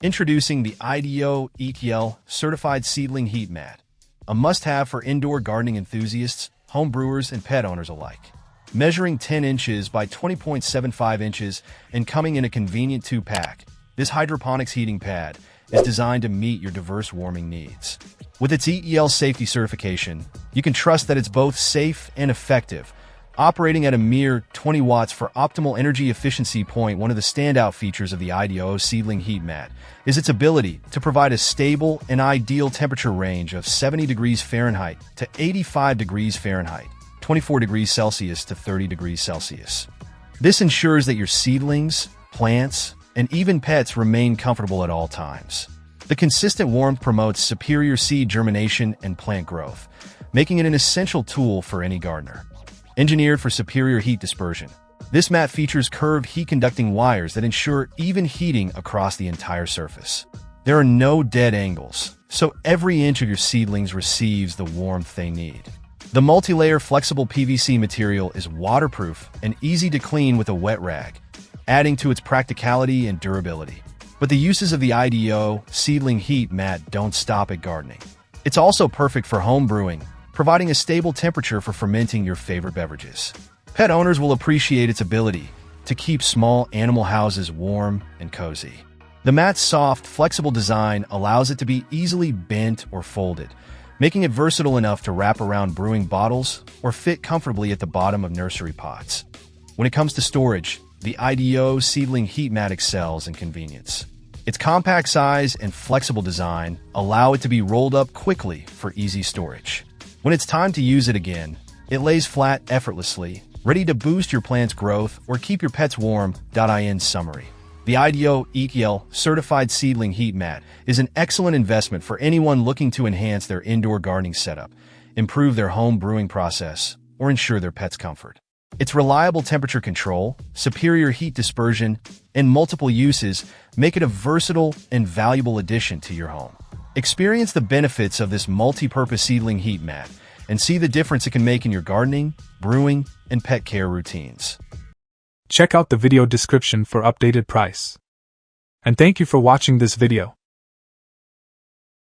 Introducing the iDOO ETL Certified Seedling Heat Mat, a must-have for indoor gardening enthusiasts, home brewers, and pet owners alike. Measuring 10 inches by 20.75 inches and coming in a convenient 2-pack, this hydroponics heating pad is designed to meet your diverse warming needs. With its ETL safety certification, you can trust that it's both safe and effective, operating at a mere 20 watts for optimal energy efficiency. One of the standout features of the iDOO Seedling Heat Mat is its ability to provide a stable and ideal temperature range of 70 degrees Fahrenheit to 85 degrees Fahrenheit, 24 degrees Celsius to 30 degrees Celsius. This ensures that your seedlings, plants, and even pets remain comfortable at all times. The consistent warmth promotes superior seed germination and plant growth, making it an essential tool for any gardener. Engineered for superior heat dispersion, this mat features curved heat-conducting wires that ensure even heating across the entire surface. There are no dead angles, so every inch of your seedlings receives the warmth they need. The multi-layer flexible PVC material is waterproof and easy to clean with a wet rag, adding to its practicality and durability. But the uses of the iDOO Seedling Heat Mat don't stop at gardening. It's also perfect for home brewing, providing a stable temperature for fermenting your favorite beverages. Pet owners will appreciate its ability to keep small animal houses warm and cozy. The mat's soft, flexible design allows it to be easily bent or folded, making it versatile enough to wrap around brewing bottles or fit comfortably at the bottom of nursery pots. When it comes to storage, the iDOO Seedling Heat Mat excels in convenience. Its compact size and flexible design allow it to be rolled up quickly for easy storage. When it's time to use it again, it lays flat effortlessly, ready to boost your plant's growth or keep your pets warm. In summary, the iDOO ETL Certified Seedling Heat Mat is an excellent investment for anyone looking to enhance their indoor gardening setup, improve their home brewing process, or ensure their pet's comfort. Its reliable temperature control, superior heat dispersion, and multiple uses make it a versatile and valuable addition to your home. Experience the benefits of this multi-purpose seedling heat mat and see the difference it can make in your gardening, brewing, and pet care routines. Check out the video description for updated price. And thank you for watching this video.